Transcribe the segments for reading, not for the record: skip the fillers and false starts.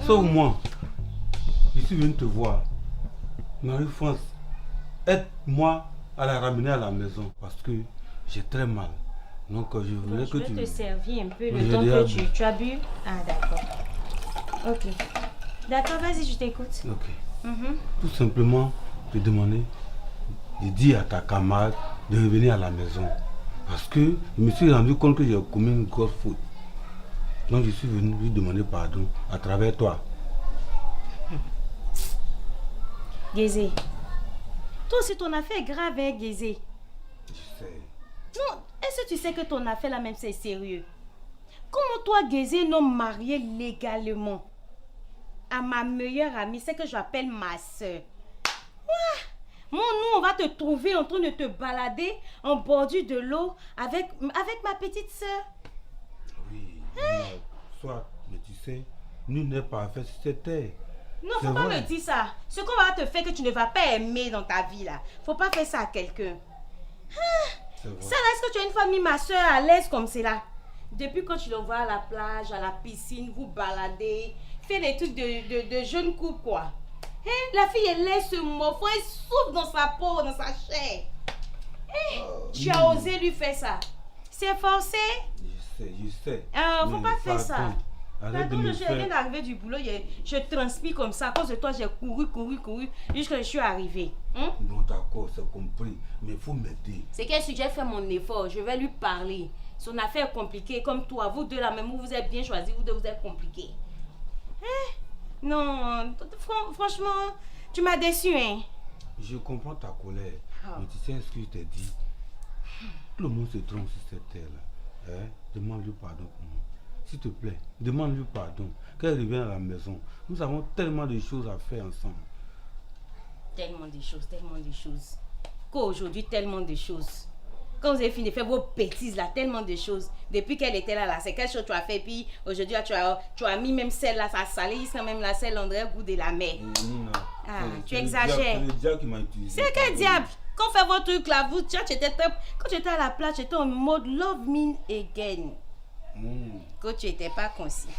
Sauve-moi. Je suis venu te voir. Marie-France, aide-moi à la ramener à la maison parce que j'ai très mal. Donc je voulais que tu... Je vais te servir un peu le temps que tu as bu. Ah d'accord. Ok. D'accord, vas-y, je t'écoute. Ok. Tout simplement te demander de dire à ta camarade de revenir à la maison. Parce que je me suis rendu compte que j'ai commis une grosse faute. Donc je suis venu lui demander pardon à travers toi. Gézé. Toi aussi ton affaire est grave, hein, Gézé. Je sais. Non, est-ce que tu sais que ton affaire là même c'est sérieux? Comment toi, Gézé, non marié légalement à ma meilleure amie, c'est que j'appelle ma soeur. Nous, on va te trouver en train de te balader en bordure de l'eau avec ma petite soeur. Oui, soit, mais tu sais, nous n'est pas fait sur cette terre. Non, faut pas me dire ça. Ce qu'on va te faire que tu ne vas pas aimer dans ta vie là. Faut pas faire ça à quelqu'un. Ça là, est-ce que tu as une famille, ma soeur, à l'aise comme c'est là? Depuis quand tu l'envoies à la plage, à la piscine, vous baladez, fait des trucs de jeunes couple quoi. Hein? La fille, elle laisse se morfond, elle souffre dans sa peau, dans sa chair. Tu as osé lui faire ça. C'est forcé? Je sais. Faut pas faire ça. Arrête de me je faire... viens d'arriver du boulot, je transpire comme ça. À cause de toi, j'ai couru, jusqu'à je suis arrivée. Non, d'accord, c'est compris. Mais il faut m'aider. C'est qu'elle suggère faire mon effort. Je vais lui parler. Son affaire est compliquée, comme toi. Vous deux là, même vous êtes bien choisis, vous deux vous êtes compliqués. Non, franchement, tu m'as déçu, hein. Je comprends ta colère. Mais tu sais ce que je t'ai dit? Tout le monde se trompe sur cette terre-là. Demande-lui pardon pour moi. S'il te plaît, demande-lui pardon. Qu'elle revienne à la maison. Nous avons tellement de choses à faire ensemble. Tellement de choses. Qu'aujourd'hui, tellement de choses. Quand vous avez fini de faire vos bêtises là, tellement de choses. Depuis qu'elle était là, c'est quelque chose que tu as fait. Puis aujourd'hui, tu as mis même celle là, ça salé, ça même la celle, on dirait goût de la mer. Tu exagères. C'est le diable qui m'a utilisé. C'est quel diable? Quand on fait votre truc là, quand tu étais à la plage, tu étais en mode love me again. Quand tu n'étais pas conscient.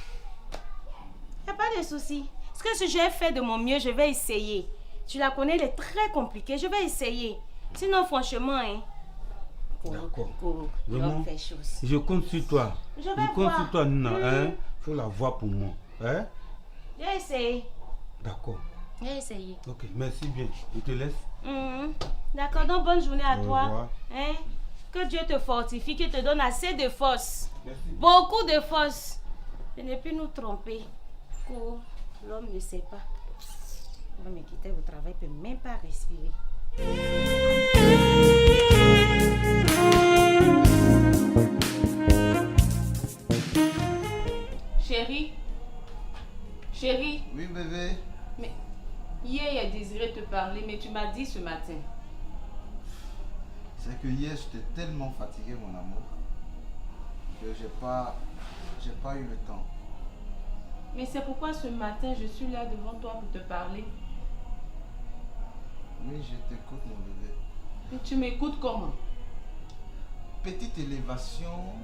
Il n'y a pas de souci. Ce que j'ai fait de mon mieux, je vais essayer. Tu la connais, elle est très compliquée. Je vais essayer. Sinon, franchement, hein. D'accord. Vraiment, je compte sur toi. Je compte sur toi, Nina. Faut la voir pour moi. J'ai essayé. D'accord. J'ai essayé. Ok, merci bien. Je te laisse. D'accord, donc bonne journée à toi. Revoir. Que Dieu te fortifie, qu'il te donne assez de force. Merci. Beaucoup de force. De ne plus nous tromper. L'homme ne sait pas. On va me quitter au travail, il ne peut même pas respirer. Chérie. Oui, bébé. Mais hier, il a désiré te parler, mais tu m'as dit ce matin. C'est que hier, j'étais tellement fatigué, mon amour, que j'ai pas eu le temps. Mais c'est pourquoi ce matin, je suis là devant toi pour te parler. Oui, je t'écoute, mon bébé. Et tu m'écoutes comment? Petite élévation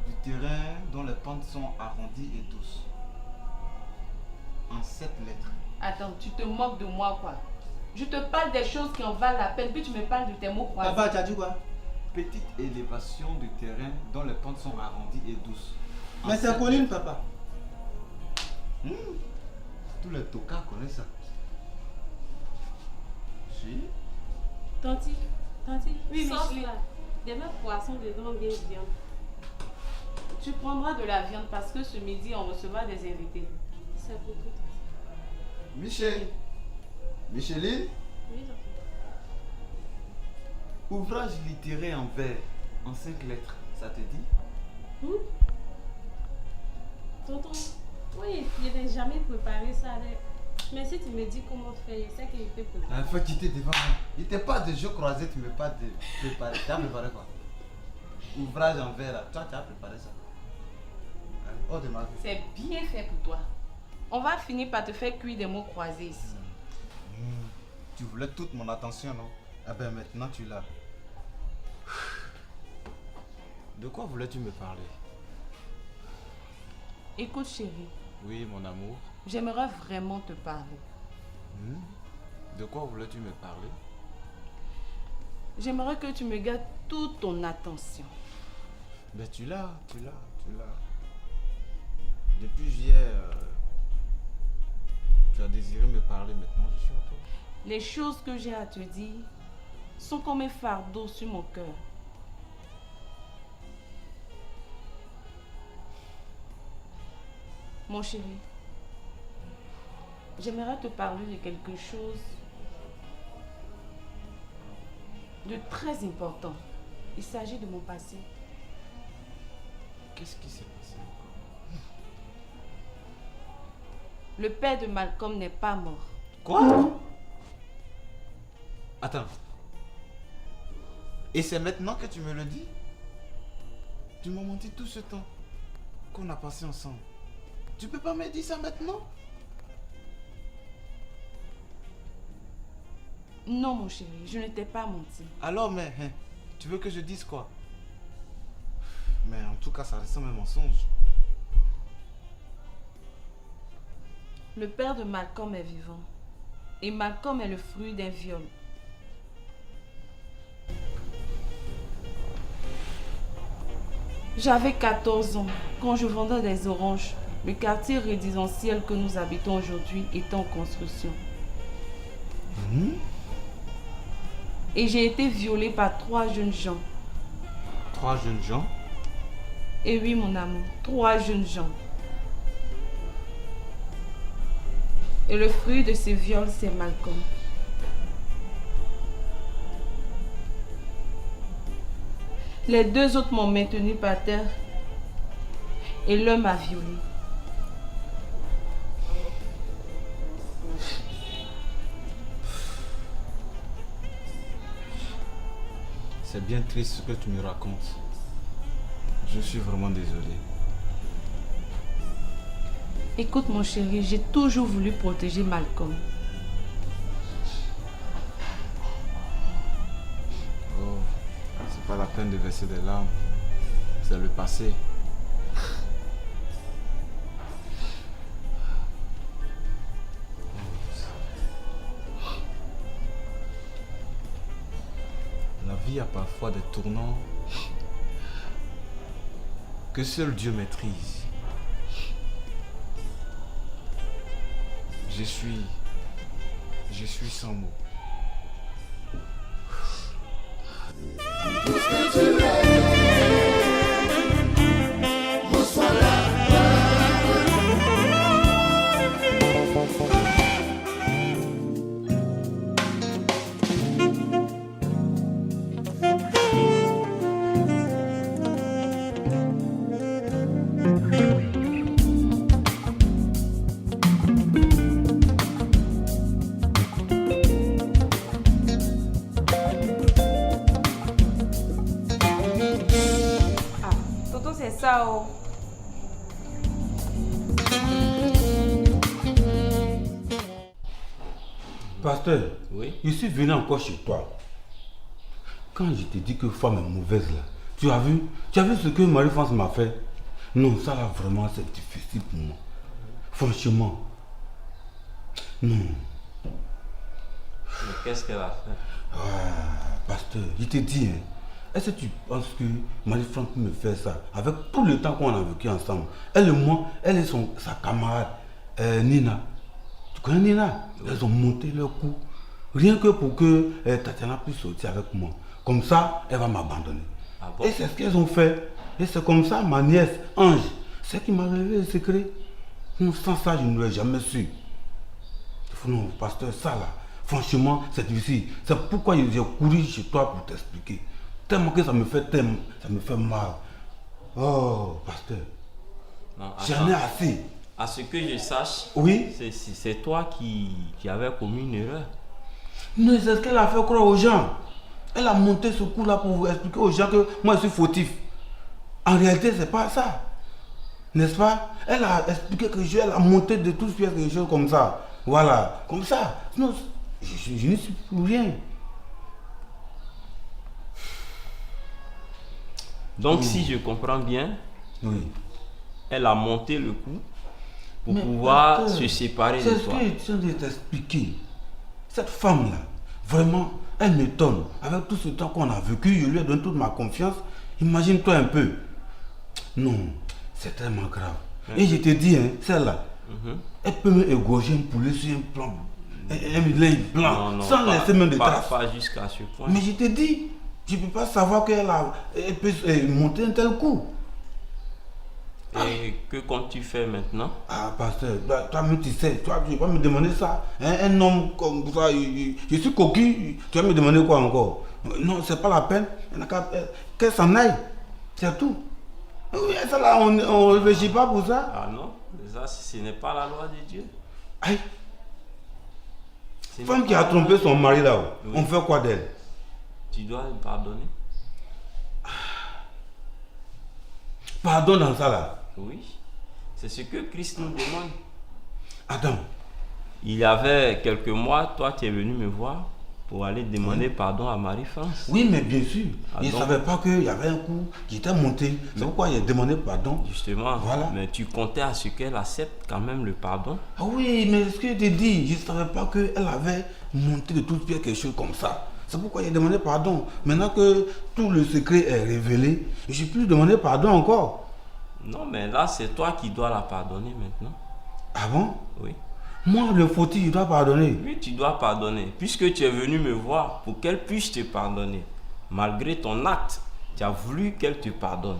du terrain dont les pentes sont arrondies et douces. En 7 lettres. Attends, tu te moques de moi quoi? Je te parle des choses qui en valent la peine, puis tu me parles de tes mots croisés. Papa, tu as dit quoi? Petite élévation du terrain dont les pentes sont arrondies et douces. Mais c'est Pauline, papa. Tous les tocards connaissent ça. Si. Tanti, oui, sauce Micheline. là. Des mêmes poissons dedans, bien viande. Tu prendras de la viande parce que ce midi, on recevra des invités. C'est pour tout. Micheline, Oui, ouvrage littéraire en vers, en 5 lettres, ça te dit? Tonton, oui, je n'ai jamais préparé ça. Mais si tu me dis comment faire, je sais que je peux préparer. Il faut quitter devant moi. Il n'était pas de jeu croisé, tu ne veux pas de préparer. Tu as préparé quoi? Ouvrage en vers là, toi tu as préparé ça. Oh, de ma vie. c'est bien fait pour toi. On va finir par te faire cuire des mots croisés ici. Tu voulais toute mon attention, non? Ah ben maintenant tu l'as. De quoi voulais-tu me parler? Écoute chérie, Oui, mon amour. J'aimerais vraiment te parler. De quoi voulais-tu me parler? J'aimerais que tu me gardes toute ton attention. Ben tu l'as. Depuis hier, tu as désiré me parler, maintenant je suis à toi. Les choses que j'ai à te dire sont comme un fardeau sur mon cœur. Mon chéri, j'aimerais te parler de quelque chose de très important. Il s'agit de mon passé. Qu'est-ce qui s'est passé encore? Le père de Malcolm n'est pas mort. Quoi? Attends. Et c'est maintenant que tu me le dis? Tu m'as menti tout ce temps qu'on a passé ensemble. Tu peux pas me dire ça maintenant? Non, mon chéri, je ne t'ai pas menti. Alors, mais, tu veux que je dise quoi? Mais en tout cas, ça ressemble à un mensonge. Le père de Malcolm est vivant. Et Malcolm est le fruit d'un viol. J'avais 14 ans quand je vendais des oranges. Le quartier résidentiel que nous habitons aujourd'hui est en construction. Et j'ai été violée par 3 jeunes gens. 3 jeunes gens? Et oui, mon amour, 3 jeunes gens. Et le fruit de ce viol, c'est Malcolm. Les 2 autres m'ont maintenu par terre. Et l'un m'a violée. C'est bien triste ce que tu me racontes. Je suis vraiment désolé. Écoute mon chéri, j'ai toujours voulu protéger Malcolm. Oh, c'est pas la peine de verser des larmes. C'est le passé. La vie a parfois des tournants que seul Dieu maîtrise. Je suis sans mots. Oh. Pasteur, Oui? je suis venu encore chez toi. Quand je t'ai dit que femme est mauvaise là, tu as vu ce que Marie-France m'a fait? Non, ça là vraiment c'est difficile pour moi. Franchement. Non. Mais qu'est-ce qu'elle a fait? Pasteur, je te dis, hein, est-ce que tu penses que Marie-France peut me faire ça avec tout le temps qu'on a vécu ensemble? Elle et moi, elle et sa camarade, Nina. Tu connais Nina? Oui. Elles ont monté leur coup. Rien que pour que Tatiana puisse sortir avec moi. Comme ça, elle va m'abandonner. Ah bon? Et c'est ce qu'elles ont fait. Et c'est comme ça, ma nièce, Ange, c'est qui m'a révélé le secret. Non, sans ça, je ne l'aurais jamais su. Non, pasteur, ça là, franchement, c'est difficile. C'est pourquoi j'ai couru chez toi pour t'expliquer. Tellement que ça me fait mal. Oh, pasteur. J'en ai assez. À ce que je sache, oui, c'est toi qui avais commis une erreur. Non, c'est ce qu'elle a fait croire aux gens. Elle a monté ce coup-là pour vous expliquer aux gens que moi je suis fautif. En réalité, c'est pas ça. N'est-ce pas? Elle a expliqué que elle a monté de toutes pièces des choses comme ça. Voilà, comme ça. Sinon, je ne suis plus rien. Donc, si je comprends bien, oui, elle a monté le coup pour Mais pouvoir pasteur, se séparer de c'est ce toi. que je viens de t'expliquer. Cette femme-là, vraiment, elle m'étonne. Avec tout ce temps qu'on a vécu, je lui ai donné toute ma confiance. Imagine-toi un peu. Non, c'est tellement grave. Et je te dis, hein, celle-là, elle peut me égorger un poulet sur un plan, un lait blanc, Non, sans laisser même de traces. pas jusqu'à ce point. Mais je te dis, je ne peux pas savoir elle peut monter un tel coup. Et que comptes-tu faire maintenant? Ah, pasteur, toi-même tu sais, toi tu vas me demander ça. Hein, un homme comme ça, je suis coquille, tu vas me demander quoi encore? Non, c'est pas la peine, qu'elle s'en aille, c'est tout. Oui, ça là, on ne réfléchit pas pour ça. Ah non, ça, ce n'est pas la loi de Dieu. Aïe, Ce n'est femme pas qui a la trompé loi. son mari là, Oui. on fait quoi d'elle? Tu dois lui pardonner. Pardon dans ça là. Oui, c'est ce que Christ nous demande. Attends, Il y avait quelques mois, toi, tu es venu me voir pour aller demander pardon à Marie-France. oui, mais bien sûr, Ah, je ne donc- savais pas qu'il y avait un coup qui était monté. C'est pourquoi il a demandé pardon. Justement, Voilà. mais tu comptais à ce qu'elle accepte quand même le pardon. Ah oui, mais ce que je t'ai dit, je ne savais pas qu'elle avait monté de toutes pièces quelque chose comme ça. C'est pourquoi il a demandé pardon. Maintenant que tout le secret est révélé, je ne peux plus demander pardon encore. Non, mais là, c'est toi qui dois la pardonner maintenant. Ah bon? Oui. Moi, le fautif, je dois pardonner. Oui, tu dois pardonner. Puisque tu es venu me voir pour qu'elle puisse te pardonner. Malgré ton acte, tu as voulu qu'elle te pardonne.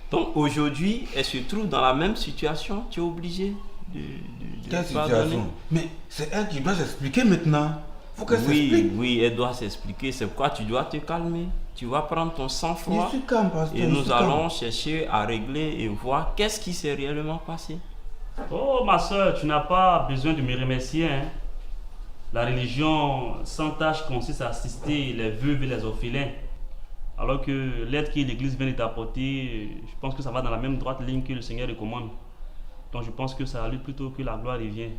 Donc aujourd'hui, elle se trouve dans la même situation. Tu es obligé de Quelle pardonner. situation? Mais c'est elle qui doit s'expliquer maintenant. Faut qu'elle Oui, s'explique. oui, elle doit s'expliquer. C'est pourquoi tu dois te calmer. Tu vas prendre ton Je sang-froid suis calme, pasteur. et je nous suis allons calme. chercher à régler et voir qu'est-ce qui s'est réellement passé. Oh, ma soeur, tu n'as pas besoin de me remercier. Hein. La religion sans tâche consiste à assister les veuves et les orphelins. Alors que l'aide que l'Église vient de t'apporter, je pense que ça va dans la même droite ligne que le Seigneur recommande. Donc je pense que c'est à lui plutôt que la gloire revient.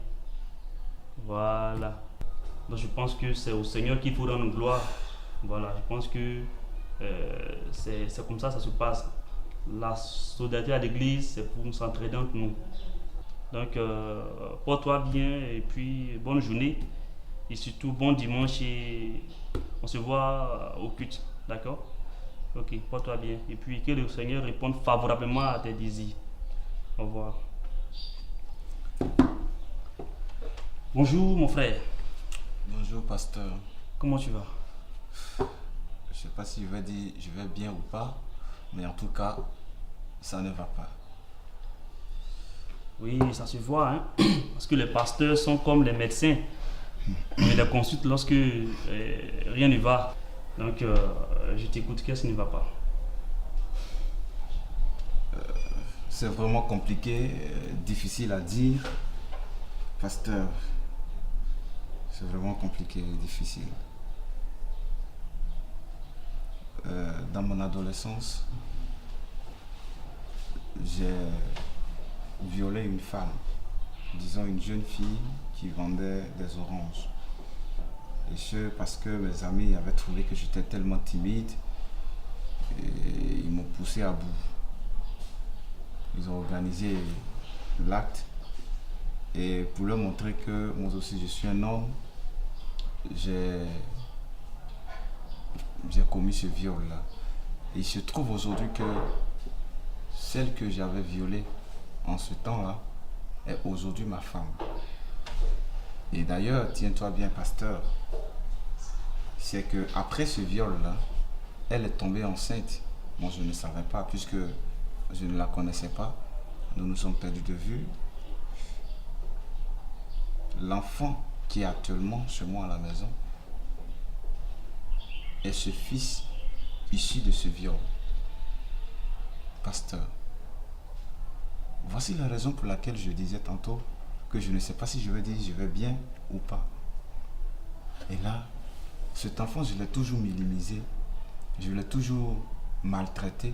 Voilà. Donc je pense que c'est au Seigneur qu'il faut rendre gloire. Voilà, je pense que c'est comme ça se passe. La solidarité à l'Église, c'est pour nous s'entraider entre nous. Donc, porte-toi bien et puis bonne journée. Et surtout, bon dimanche et on se voit au culte. D'accord? Ok, porte-toi bien. Et puis, que le Seigneur réponde favorablement à tes désirs. Au revoir. Bonjour, mon frère. Bonjour, pasteur. Comment tu vas? Je ne sais pas si je vais dire je vais bien ou pas, mais en tout cas, ça ne va pas. Oui, ça se voit, hein? Parce que les pasteurs sont comme les médecins. On les consulte lorsque rien ne va. Donc, je t'écoute, qu'est-ce qui ne va pas? C'est vraiment compliqué, difficile à dire. Pasteur, c'est vraiment compliqué et difficile. Dans mon adolescence, j'ai violé une femme, disons une jeune fille qui vendait des oranges. Et ce parce que mes amis avaient trouvé que j'étais tellement timide et ils m'ont poussé à bout. Ils ont organisé l'acte et pour leur montrer que moi aussi je suis un homme, j'ai commis ce viol-là. Et il se trouve aujourd'hui que celle que j'avais violée en ce temps-là est aujourd'hui ma femme. Et d'ailleurs, tiens-toi bien, pasteur, c'est que après ce viol-là, elle est tombée enceinte. Moi, je ne savais pas puisque je ne la connaissais pas. Nous nous sommes perdus de vue. L'enfant qui est actuellement chez moi à la maison est ce fils issu de ce viol. Pasteur, voici la raison pour laquelle je disais tantôt que je ne sais pas si je vais dire je vais bien ou pas. Et là, cet enfant, je l'ai toujours minimisé, je l'ai toujours maltraité.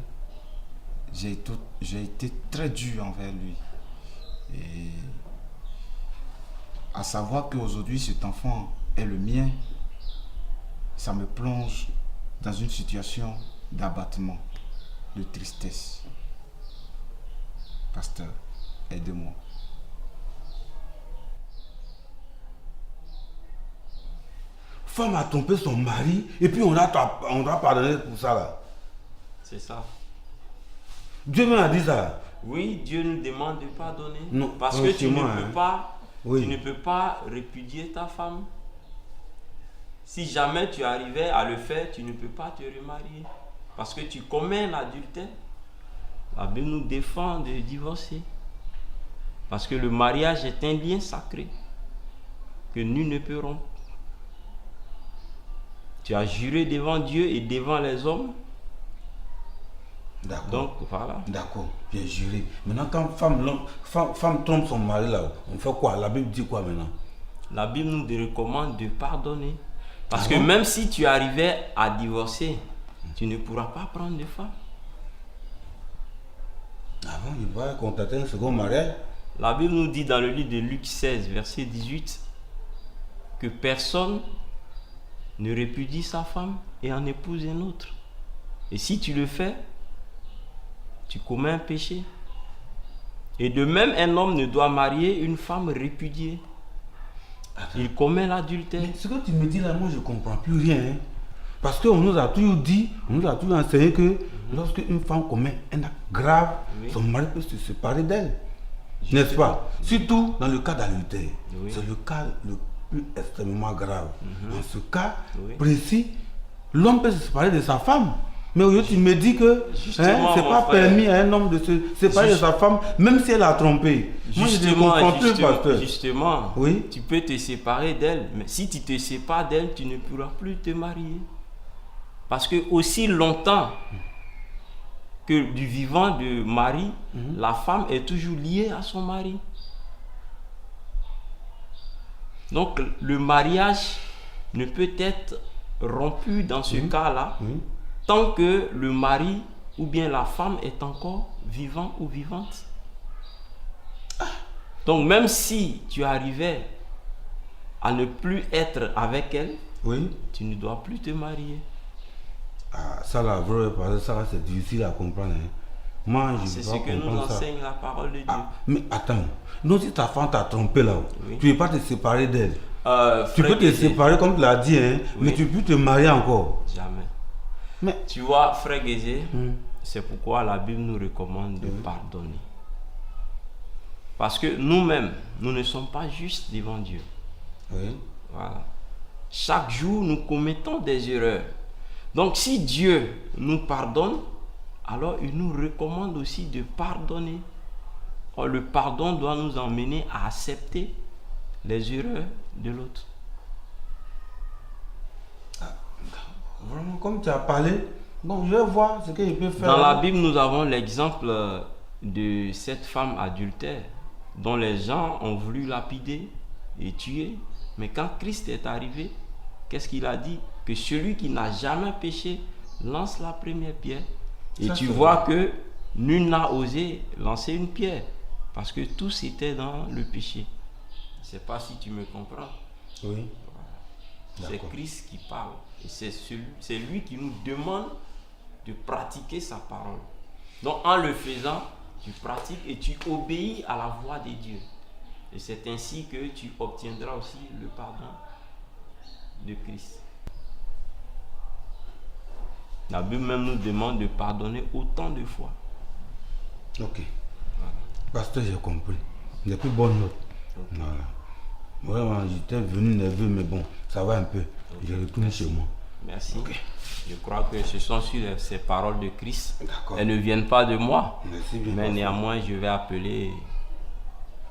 J'ai été très dur envers lui. Et à savoir qu'aujourd'hui, cet enfant est le mien, ça me plonge dans une situation d'abattement, de tristesse. Pasteur, aidez-moi. femme a trompé son mari et puis on doit pardonner pour ça là. C'est ça. Dieu m'a dit ça. Oui, Dieu nous demande de pardonner. Non, parce que tu ne moi, peux pas, oui. tu ne peux pas répudier ta femme. Si jamais tu arrivais à le faire, tu ne peux pas te remarier. Parce que tu commets l'adultère. La Bible nous défend de divorcer. Parce que le mariage est un lien sacré que nul ne peut rompre. Tu as juré devant Dieu et devant les hommes. D'accord. Donc voilà. D'accord, j'ai juré. Maintenant, quand femme trompe son mari là, on fait quoi? La Bible dit quoi maintenant? La Bible nous recommande de pardonner. Parce Ah que bon? même si tu arrivais à divorcer, tu ne pourras pas prendre de femme. Ah bon, il va contacter un second mariage? La Bible nous dit dans le livre de Luc 16, verset 18, que personne ne répudie sa femme et en épouse un autre. Et si tu le fais, tu commets un péché. Et de même, un homme ne doit marier une femme répudiée. Il commet l'adultère. Mais ce que tu me dis là, moi je ne comprends plus rien. Hein. Parce qu'on nous a toujours dit, on nous a toujours enseigné que lorsque une femme commet un acte grave, Oui. son mari peut se séparer d'elle. N'est-ce pas? Surtout dans le cas d'adultère. Oui. C'est le cas le plus extrêmement grave. Dans ce cas Oui. précis, l'homme peut se séparer de sa femme. Mais aujourd'hui, tu me dis que Justement, c'est mon pas frère. permis à un homme de se séparer de sa femme, même si elle a trompé. Moi, je ne comprends plus, pasteur. Justement, Oui. tu peux te séparer d'elle, mais si tu te sépares d'elle, tu ne pourras plus te marier. Parce que aussi longtemps que du vivant de mari, la femme est toujours liée à son mari. Donc le mariage ne peut être rompu dans ce cas-là Oui. tant que le mari ou bien la femme est encore vivant ou vivante. Donc même si tu arrivais à ne plus être avec elle, Oui. tu ne dois plus te marier. Ah, ça là, vrai, parce que ça là, c'est difficile à comprendre. Hein. Moi, je C'est ne ce peux que pas nous comprendre ça. enseigne la parole de Dieu. Ah, mais attends, non, si ta femme t'a trompé là, Oui. tu ne peux pas te séparer d'elle. Tu Frère peux te Guézé, séparer comme tu l'as dit, hein, Oui. mais tu peux te marier encore. Jamais. Mais Tu vois, frère Guézé, Hmm. c'est pourquoi la Bible nous recommande de pardonner. Parce que nous-mêmes, nous ne sommes pas justes devant Dieu. oui. Voilà. Chaque jour, nous commettons des erreurs. Donc, si Dieu nous pardonne, alors il nous recommande aussi de pardonner. Or, le pardon doit nous emmener à accepter les erreurs de l'autre. Vraiment, comme tu as parlé, donc je vais voir ce que je peux faire. Dans la Bible, nous avons l'exemple de cette femme adultère dont les gens ont voulu lapider et tuer. Mais quand Christ est arrivé, qu'est-ce qu'il a dit? Que celui qui n'a jamais péché lance la première pierre. Et Ça, tu c'est vois vrai. que nul n'a osé lancer une pierre parce que tous étaient dans le péché. Je ne sais pas si tu me comprends. Oui. C'est D'accord. Christ qui parle. Et c'est lui qui nous demande de pratiquer sa parole. Donc en le faisant, tu pratiques et tu obéis à la voix de Dieu. Et c'est ainsi que tu obtiendras aussi le pardon de Christ. La Bible même nous demande de pardonner autant de fois. Ok. Pasteur, j'ai compris. J'ai plus bonne note. Voilà. Vraiment, j'étais venu nerveux, mais bon, ça va un peu. Je retourne chez moi. Merci. Ok. Je crois que ce sont sur ces paroles de Christ. D'accord. Elles ne viennent pas de moi. Merci bien. Mais pasteur. néanmoins, je vais appeler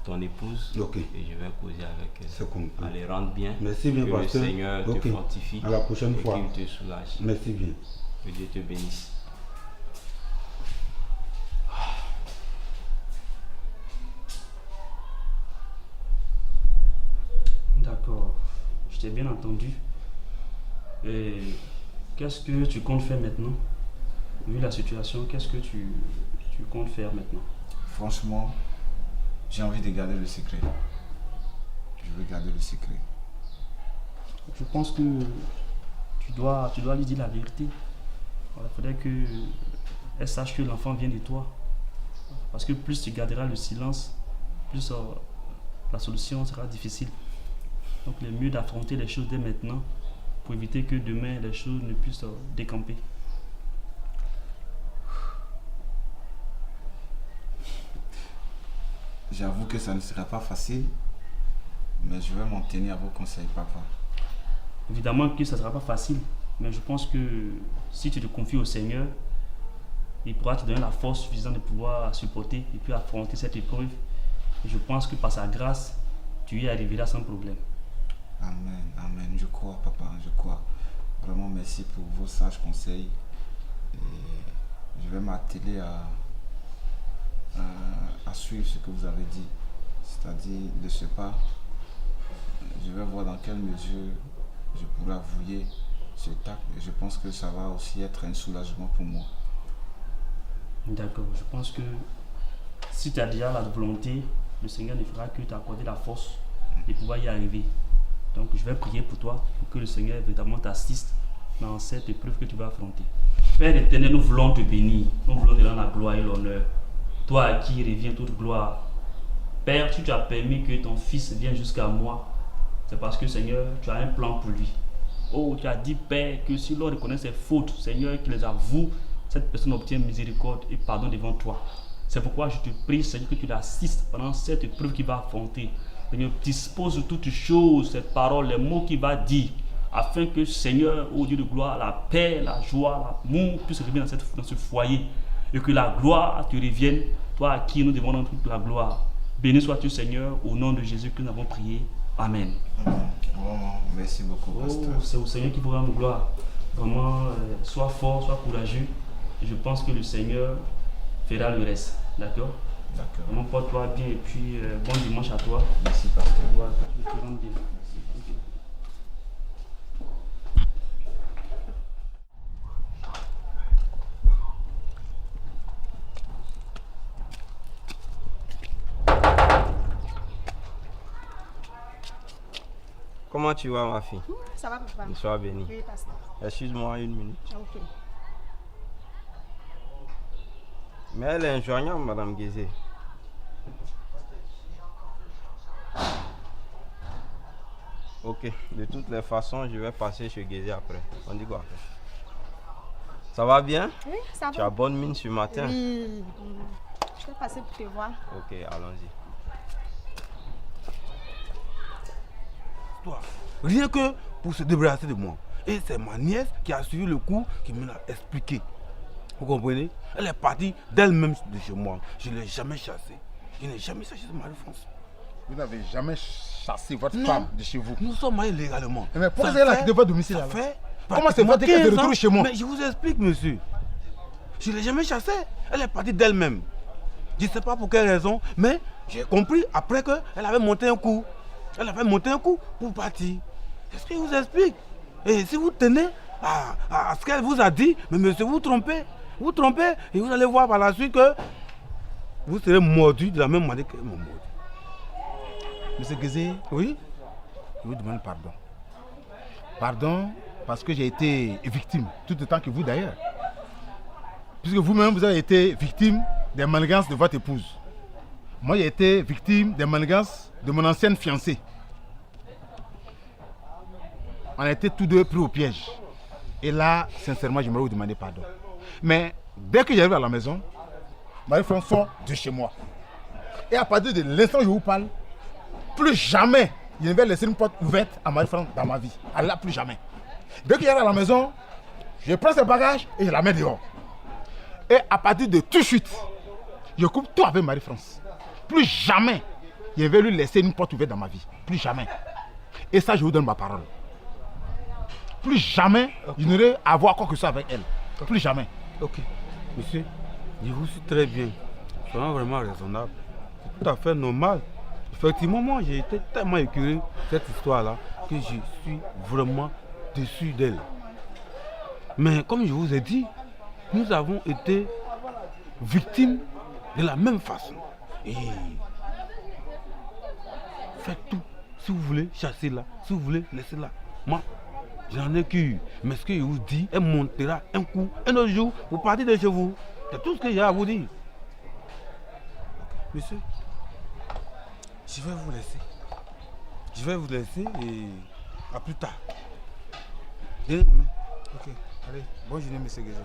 ton épouse Ok. et je vais causer avec elle. C'est compris. Allez, rentre bien. Merci bien, que pasteur. le Seigneur Ok. te fortifie À la prochaine et fois. qu'il te soulage. Merci bien. Que Dieu te bénisse. D'accord, je t'ai bien entendu. Et qu'est-ce que tu comptes faire maintenant? Vu la situation, qu'est-ce que tu comptes faire maintenant? Franchement, j'ai envie de garder le secret. Je veux garder le secret. Je pense que tu dois lui dire la vérité. Il faudrait qu'elle sache que l'enfant vient de toi. Parce que plus tu garderas le silence, plus la solution sera difficile. Donc, le mieux d'affronter les choses dès maintenant pour éviter que demain les choses ne puissent décamper. J'avoue que ça ne sera pas facile, mais je vais m'en tenir à vos conseils, papa. Évidemment que ça ne sera pas facile, mais je pense que si tu te confies au Seigneur, il pourra te donner la force suffisante de pouvoir supporter et puis affronter cette épreuve. Et je pense que par sa grâce, tu y arriveras sans problème. Amen, amen. Je crois, papa, je crois. Vraiment, merci pour vos sages conseils. Et je vais m'atteler à suivre ce que vous avez dit. C'est-à-dire, de ce pas, je vais voir dans quelle mesure je pourrai avouer ce acte. Et je pense que ça va aussi être un soulagement pour moi. D'accord, je pense que si tu as déjà la volonté, le Seigneur ne fera que t'accorder la force de pouvoir y arriver. Donc je vais prier pour toi, pour que le Seigneur évidemment t'assiste dans cette épreuve que tu vas affronter. Père éternel, nous voulons te bénir, nous voulons te rendre la gloire et l'honneur. Toi à qui revient toute gloire. Père, si tu as permis que ton fils vienne jusqu'à moi, c'est parce que Seigneur, tu as un plan pour lui. Oh, tu as dit, Père, que si l'on reconnaît ses fautes, Seigneur, qu'il les avoue, cette personne obtient miséricorde et pardon devant toi. C'est pourquoi je te prie, Seigneur, que tu l'assistes pendant cette épreuve qu'il va affronter. Seigneur, dispose toutes choses, cette parole, les mots qu'il va dire, afin que, Seigneur, ô Dieu de gloire, la paix, la joie, l'amour puissent revenir dans ce foyer. Et que la gloire te revienne, toi à qui nous devons rendre toute la gloire. Béni sois-tu, Seigneur, au nom de Jésus que nous avons prié. Amen. Vraiment, merci beaucoup, pasteur. Oh, c'est au Seigneur qui vous rend gloire. Vraiment, sois fort, sois courageux. Et je pense que le Seigneur fera le reste. D'accord? D'accord. Vraiment, porte-toi bien et puis bon dimanche à toi. Merci, pasteur. Voilà, je te rends bien. Comment tu vas, ma fille? Ça va, papa? Sois béni. Oui, pasteur. Excuse-moi une minute. Ok. Mais elle est injoignable, Madame Guézé. Ok, de toutes les façons, je vais passer chez Guézé après. On dit quoi? Ça va bien? Oui, ça Tu va. as bonne mine ce matin? Oui. Je vais passer pour te voir. Ok, allons-y. Toi, rien que pour se débarrasser de moi. Et c'est ma nièce qui a suivi le cours qui me l'a expliqué. Vous comprenez? Elle est partie d'elle-même de chez moi. Je ne l'ai jamais chassée. Je n'ai jamais chassé Marie-France. Vous n'avez jamais chassé votre Non. femme de chez vous. Nous sommes mariés légalement. Mais pourquoi Ça elle a fait- quitté votre domicile ça alors? fait Comment c'est votre qu'elle se 15 ans. retrouve chez moi? Mais je vous explique, monsieur. Je ne l'ai jamais chassée. Elle est partie d'elle-même. Je ne sais pas pour quelle raison, mais j'ai compris après qu'elle avait monté un coup. Elle avait monté un coup pour partir. C'est ce que je vous explique. Et si vous tenez à ce qu'elle vous a dit, mais monsieur, vous trompez. Vous trompez et vous allez voir par la suite que vous serez mordu de la même manière qu'elle m'a mordu. Monsieur Guézé, Oui? je vous demande pardon. Pardon parce que j'ai été victime, tout autant que vous d'ailleurs. Puisque vous-même, vous avez été victime des manigances de votre épouse. Moi, j'ai été victime des manigances de mon ancienne fiancée. On a été tous deux pris au piège. Et là, sincèrement, j'aimerais vous demander pardon. Mais dès que j'arrive à la maison, Marie-France sort de chez moi. Et à partir de l'instant où je vous parle, plus jamais je ne vais laisser une porte ouverte à Marie-France dans ma vie. Allah, plus jamais. Dès que j'arrive à la maison, je prends ses bagages et je la mets dehors. Et à partir de tout de suite, je coupe tout avec Marie-France. Plus jamais je vais lui laisser une porte ouverte dans ma vie. Plus jamais. Et ça, je vous donne ma parole. Plus jamais je n'aurai à voir quoi que ce soit avec elle. Plus jamais. Ok. Monsieur, je vous suis très bien. C'est vraiment raisonnable. C'est tout à fait normal. Effectivement, moi, j'ai été tellement écœuré de cette histoire-là que je suis vraiment déçu d'elle. Mais comme je vous ai dit, nous avons été victimes de la même façon. Et faites tout. Si vous voulez, chassez-la. Si vous voulez, laissez-la. Moi, j'en ai qu'une. Mais ce que je vous dis, elle montera un coup, un autre jour, vous partez de chez vous. C'est tout ce que j'ai à vous dire. Monsieur, je vais vous laisser. Je vais vous laisser et à plus tard. Donnez-moi. Ok, allez, bonne journée, monsieur Guézé.